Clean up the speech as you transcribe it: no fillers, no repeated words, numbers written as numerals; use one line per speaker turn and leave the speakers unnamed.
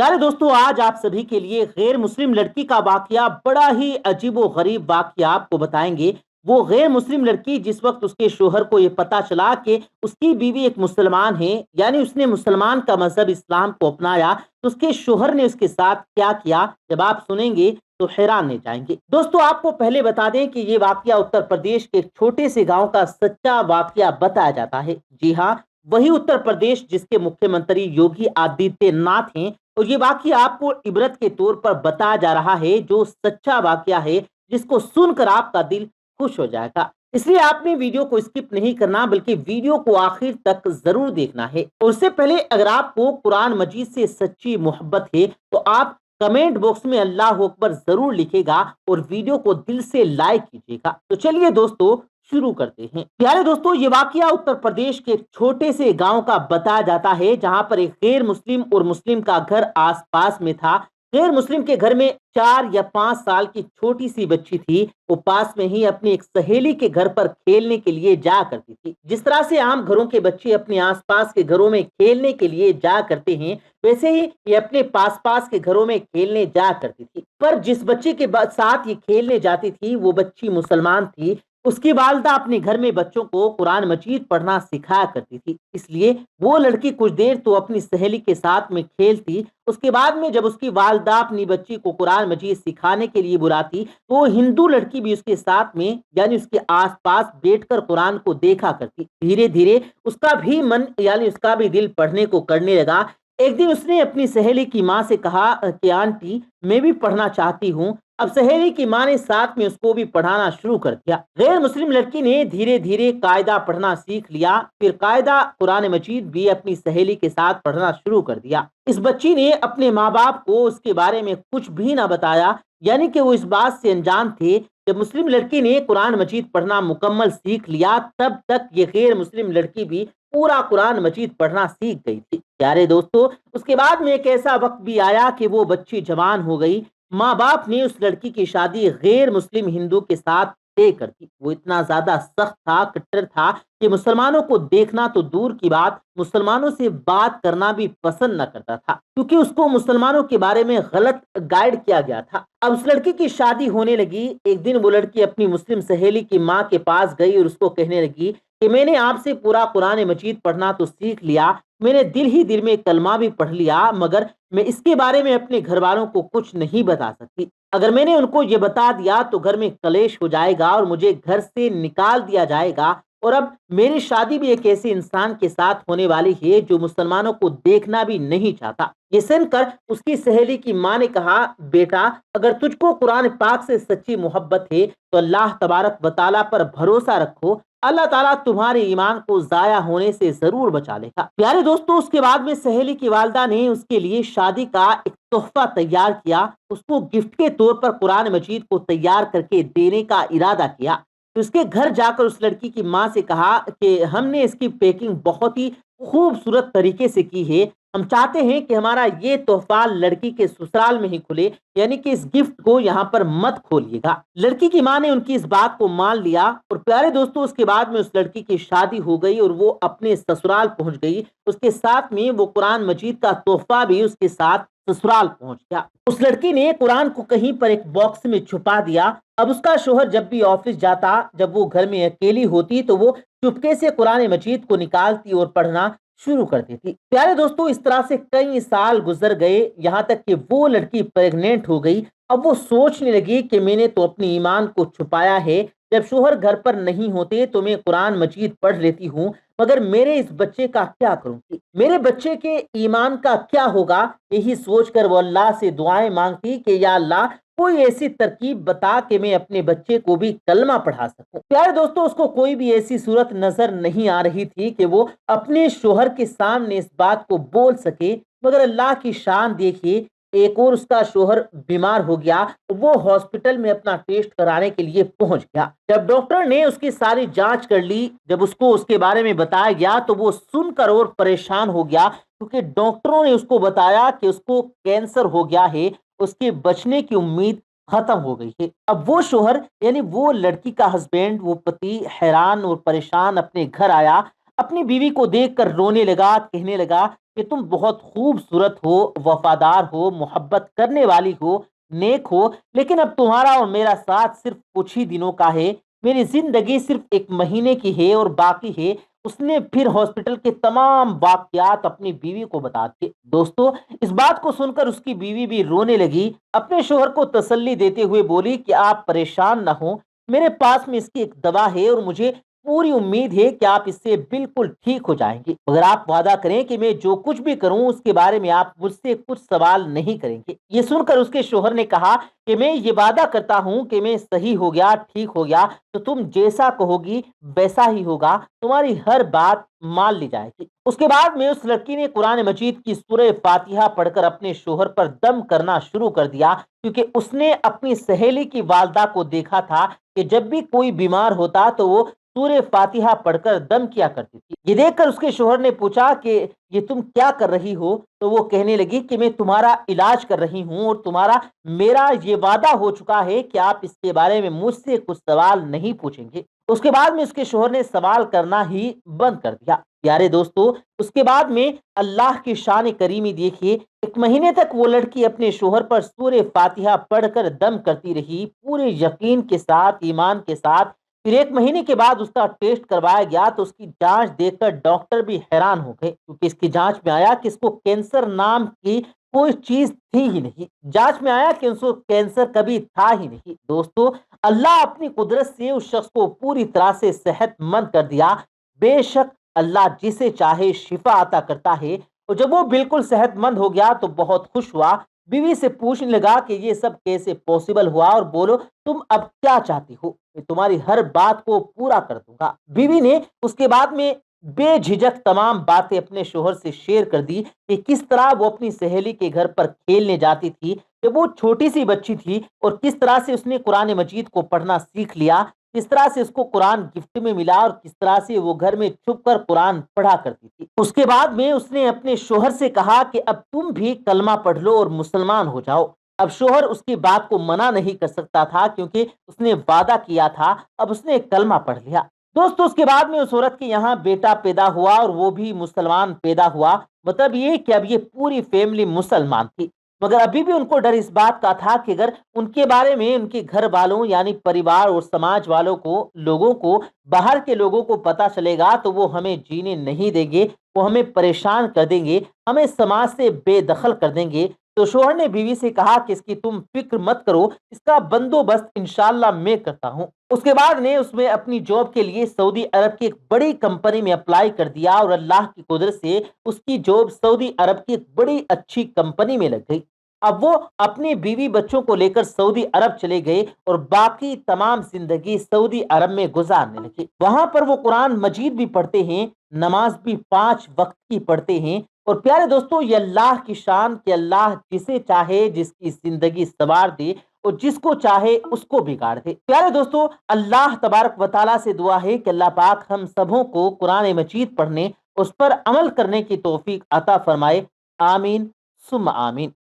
प्यारे दोस्तों, आज आप सभी के लिए गैर मुस्लिम लड़की का वाकया, बड़ा ही अजीब व गरीब वाकया आपको बताएंगे। वो गैर मुस्लिम लड़की, जिस वक्त उसके शोहर को ये पता चला कि उसकी बीवी एक मुसलमान है, यानी उसने मुसलमान का मजहब इस्लाम को अपनाया, तो उसके शोहर ने उसके साथ क्या किया, जब आप सुनेंगे तो हैरान रह जाएंगे। दोस्तों, आपको पहले बता दें कि ये वाकया उत्तर प्रदेश के एक छोटे से गांव का सच्चा वाकया बताया जाता है। जी हाँ, वही उत्तर प्रदेश जिसके मुख्यमंत्री योगी आदित्यनाथ हैं। और ये वाकया आपको इबरत के तौर पर बताया जा रहा है, जो सच्चा वाकया है, जिसको सुनकर आपका दिल खुश हो जाएगा। इसलिए आपने वीडियो को स्किप नहीं करना, बल्कि वीडियो को आखिर तक जरूर देखना है। और उससे पहले, अगर आपको कुरान मजीद से सच्ची मोहब्बत है, तो आप कमेंट बॉक्स में अल्लाह अकबर जरूर लिखेगा और वीडियो को दिल से लाइक कीजिएगा। तो चलिए दोस्तों, शुरू करते हैं। प्यारे दोस्तों, ये वाकया उत्तर प्रदेश के एक छोटे से गांव का बताया जाता है, जहां पर एक गैर मुस्लिम और मुस्लिम का घर आसपास में था। गैर मुस्लिम के घर में 4 या 5 साल की छोटी सी बच्ची थी। वो पास में ही अपनी एक सहेली के घर पर खेलने के लिए जा करती थी। जिस तरह से आम घरों के बच्चे अपने आसपास के घरों में खेलने के लिए जा करते हैं, वैसे ही ये अपने पास पास के घरों में खेलने जा करती थी। पर जिस बच्चे के साथ ये खेलने जाती थी, वो बच्ची मुसलमान थी। उसकी वालदा अपने घर में बच्चों को कुरान मजीद पढ़ना सिखाया करती थी। इसलिए वो लड़की कुछ देर तो अपनी सहेली के साथ में खेलती। उसके बाद में जब उसकी वालदा अपनी बच्ची को कुरान मजीद सिखाने के लिए बुलाती, तो वो हिंदू लड़की भी उसके साथ में, यानी उसके आसपास बैठकर कुरान को देखा करती। धीरे धीरे उसका भी मन, यानी उसका भी दिल पढ़ने को करने लगा। एक दिन उसने अपनी सहेली की माँ से कहा कि आंटी, मैं भी पढ़ना चाहती हूँ। अब सहेली की माँ ने साथ में उसको भी पढ़ाना शुरू कर दिया। गैर मुस्लिम लड़की ने धीरे धीरे कायदा पढ़ना सीख लिया। फिर कायदा कुरान मजीद भी अपनी सहेली के साथ पढ़ना शुरू कर दिया। इस बच्ची ने अपने माँ बाप को उसके बारे में कुछ भी ना बताया, यानी कि वो इस बात से अनजान थे। जब मुस्लिम लड़की ने कुरान मजीद पढ़ना मुकम्मल सीख लिया, तब तक ये गैर मुस्लिम लड़की भी पूरा कुरान मजीद पढ़ना सीख गई थी। प्यारे दोस्तों, उसके बाद में एक ऐसा वक्त भी आया कि वो बच्ची जवान हो गई। माँ बाप ने उस लड़की की शादी गैर मुस्लिम हिंदू के साथ तय कर दी। वो इतना ज्यादा सख्त था, कट्टर था, कि मुसलमानों को देखना तो दूर की बात, मुसलमानों से बात करना भी पसंद न करता था, क्योंकि उसको मुसलमानों के बारे में गलत गाइड किया गया था। अब उस लड़की की शादी होने लगी। एक दिन वो लड़की अपनी मुस्लिम सहेली की माँ के पास गई और उसको कहने लगी कि मैंने आपसे पूरा कुरान मजीद पढ़ना तो सीख लिया, मैंने दिल ही दिल में कलमा भी पढ़ लिया, मगर मैं इसके बारे में अपने घर वालों को कुछ नहीं बता सकती। अगर मैंने उनको ये बता दिया तो घर में कलेश हो जाएगा और मुझे घर से निकाल दिया जाएगा। और अब मेरी शादी भी एक ऐसे इंसान के साथ होने वाली है जो मुसलमानों को देखना भी नहीं चाहता। ये सुनकर उसकी सहेली की माँ ने कहा, बेटा, अगर तुझको कुरान पाक से सच्ची मोहब्बत है तो अल्लाह तबारक व तआला पर भरोसा रखो, अल्लाह ताला तुम्हारे ईमान को जाया होने से जरूर बचा लेगा। प्यारे दोस्तों, उसके बाद में सहेली की वालदा ने उसके लिए शादी का एक तोहफा तैयार किया। उसको गिफ्ट के तौर पर कुरान मजीद को तैयार करके देने का इरादा किया। तो उसके घर जाकर उस लड़की की माँ से कहा कि हमने इसकी पैकिंग बहुत ही खूबसूरत तरीके से की है। हम चाहते हैं कि हमारा ये तोहफा लड़की के ससुराल में ही खुले, यानी कि इस गिफ्ट को यहाँ पर मत खोलिएगा। लड़की की माँ ने उनकी इस बात को मान लिया। और प्यारे दोस्तों, उसके बाद में उस लड़की की शादी हो गई और वो अपने ससुराल पहुंच गई। उसके साथ में वो कुरान मजीद का तोहफा भी उसके साथ ससुराल पहुंच गया। उस लड़की ने कुरान को कहीं पर एक बॉक्स में छुपा दिया। अब उसका शोहर जब भी ऑफिस जाता, जब वो घर में अकेली होती, तो वो चुपके से कुरान मजीद को निकालती और पढ़ना शुरू कर देती। प्यारे दोस्तों, इस तरह से कई साल गुजर गए, यहाँ तक कि वो लड़की प्रेग्नेंट हो गई। अब वो सोचने लगी कि मैंने तो अपनी ईमान को छुपाया है, जब शोहर घर पर नहीं होते तो मैं कुरान मजीद पढ़ लेती हूँ, मगर मेरे इस बच्चे का क्या करूंगी, मेरे बच्चे के ईमान का क्या होगा। यही सोचकर वो अल्लाह से दुआएं मांगती कि या अल्लाह, कोई ऐसी तरकीब बता कि मैं अपने बच्चे को भी कलमा पढ़ा सकूं। प्यारे दोस्तों, उसको कोई भी ऐसी सूरत नजर नहीं आ रही थी कि वो अपने शोहर के सामने इस बात को बोल सके। मगर अल्लाह की शान देखिए, एक और उसका शोहर बीमार हो गया। वो हॉस्पिटल में अपना टेस्ट कराने के लिए पहुंच गया। जब डॉक्टर ने उसकी सारी जांच कर ली, जब उसको उसके बारे में बताया गया, तो वो सुनकर और परेशान हो गया, क्योंकि डॉक्टरों ने उसको बताया कि उसको कैंसर हो गया है, उसके बचने की उम्मीद खत्म हो गई है। अब वो शोहर, यानी वो लड़की का हस्बैंड, वो पति, हैरान और परेशान अपने घर आया। اپنی بیوی کو دیکھ کر رونے لگا، کہنے لگا کہ تم بہت خوبصورت ہو، وفادار ہو، محبت کرنے والی ہو، نیک ہو، لیکن اب تمہارا اور میرا ساتھ صرف کچھ ہی دنوں کا ہے، میری زندگی صرف 1 مہینے کی ہے اور باقی ہے۔ اس نے پھر ہاسپٹل کے تمام واقعات اپنی بیوی کو بتا دیے۔ دوستو، اس بات کو سن کر اس کی بیوی بھی رونے لگی، اپنے شوہر کو تسلی دیتے ہوئے بولی کہ آپ پریشان نہ ہوں، میرے پاس میں اس کی ایک دوا ہے اور مجھے پوری امید ہے کہ آپ اس سے بالکل ٹھیک ہو جائیں گے، مگر آپ وعدہ کریں کہ میں جو کچھ بھی کروں اس کے بارے میں آپ مجھ سے کچھ سوال نہیں کریں گے۔ یہ سن کر اس کے شوہر نے کہا کہ میں یہ وعدہ کرتا ہوں کہ میں صحیح ہو گیا، ٹھیک ہو گیا تو تم جیسا کہو گی ویسا ہی ہوگا، تمہاری ہر بات مان لی جائے گی۔ اس کے بعد میں اس لڑکی نے قرآن مجید کی سورہ فاتحہ پڑھ کر اپنے شوہر پر دم کرنا شروع کر دیا، کیونکہ اس نے اپنی سہیلی کی والدہ کو دیکھا تھا کہ جب بھی کوئی بیمار ہوتا تو وہ سورہ فاتحہ پڑھ کر دم کیا کرتی تھی۔ یہ دیکھ کر اس کے شوہر نے پوچھا کہ یہ تم کیا کر رہی ہو؟ تو وہ کہنے لگی کہ میں تمہارا علاج کر رہی ہوں اور میرا یہ وعدہ ہو چکا ہے کہ آپ اس کے بارے میں مجھ سے کچھ سوال نہیں پوچھیں گے۔ اس کے بعد میں اس کے شوہر نے سوال کرنا ہی بند کر دیا۔ پیارے دوستو، اس کے بعد میں اللہ کی شان کریمی دیکھیے، 1 مہینے تک وہ لڑکی اپنے شوہر پر سورہ فاتحہ پڑھ کر دم کرتی رہی، پورے یقین کے ساتھ، ایمان کے ساتھ۔ پھر 1 مہینے کے بعد اس کا ٹیسٹ کروایا گیا تو اس کی جانچ دیکھ کر ڈاکٹر بھی حیران ہو گئے، کیونکہ اس کی جانچ میں آیا کہ اس کو کینسر نام کی کوئی چیز تھی ہی نہیں۔ جانچ میں آیا کہ اس کو کینسر کبھی تھا ہی نہیں۔ دوستو، اللہ اپنی قدرت سے اس شخص کو پوری طرح سے صحت مند کر دیا۔ بے شک اللہ جسے چاہے شفا عطا کرتا ہے، اور جب وہ بالکل صحت مند ہو گیا تو بہت خوش ہوا، بیوی سے پوچھنے لگا کہ یہ سب کیسے پاسبل ہوا اور بولو تم اب کیا چاہتی ہو، میں تمہاری ہر بات کو پورا کر دوں گا۔ بیوی نے اس کے بعد میں بے جھجک تمام باتیں اپنے شوہر سے شیئر کر دی کہ کس طرح وہ اپنی سہیلی کے گھر پر کھیلنے جاتی تھی جب وہ چھوٹی سی بچی تھی، اور کس طرح سے اس نے قرآن مجید کو پڑھنا سیکھ لیا، کس طرح سے اس کو قرآن گفٹ میں ملا اور کس طرح سے وہ گھر میں چھپ کر قرآن پڑھا کرتی تھی۔ اس کے بعد میں اس نے اپنے شوہر سے کہا کہ اب تم بھی کلمہ پڑھ لو اور مسلمان ہو جاؤ۔ اب شوہر اس کی بات کو منع نہیں کر سکتا تھا، کیونکہ اس نے وعدہ کیا تھا۔ اب اس نے کلمہ پڑھ لیا۔ دوستو، اس کے بعد میں اس عورت کے یہاں بیٹا پیدا ہوا اور وہ بھی مسلمان پیدا ہوا، مطلب یہ کہ اب یہ پوری فیملی مسلمان تھی، مگر ابھی بھی ان کو ڈر اس بات کا تھا کہ اگر ان کے بارے میں ان کے گھر والوں یعنی پریوار اور سماج والوں کو، لوگوں کو، باہر کے لوگوں کو پتا چلے گا تو وہ ہمیں جینے نہیں دیں گے، وہ ہمیں پریشان کر دیں گے، ہمیں سماج سے بے دخل کر دیں گے۔ تو شوہر نے بیوی سے کہا کہ اس کی تم فکر مت کرو، اس کا بندوبست انشاءاللہ میں کرتا ہوں۔ اس کے بعد نے اس میں اپنی جاب کے لیے سعودی عرب کی ایک بڑی کمپنی میں اپلائی کر دیا، اور اللہ کی قدرت سے اس کی جاب سعودی عرب کی ایک بڑی اچھی کمپنی میں لگ گئی۔ اب وہ اپنے بیوی بچوں کو لے کر سعودی عرب چلے گئے اور باقی تمام زندگی سعودی عرب میں گزارنے لگے۔ وہاں پر وہ قرآن مجید بھی پڑھتے ہیں، نماز بھی 5 وقت کی پڑھتے ہیں۔ اور پیارے دوستو، یہ اللہ کی شان کہ اللہ جسے چاہے جس کی زندگی سنوار دے اور جس کو چاہے اس کو بگاڑ دے۔ پیارے دوستو، اللہ تبارک و تعالیٰ سے دعا ہے کہ اللہ پاک ہم سبوں کو قرآن مجید پڑھنے، اس پر عمل کرنے کی توفیق عطا فرمائے۔ آمین ثم آمین۔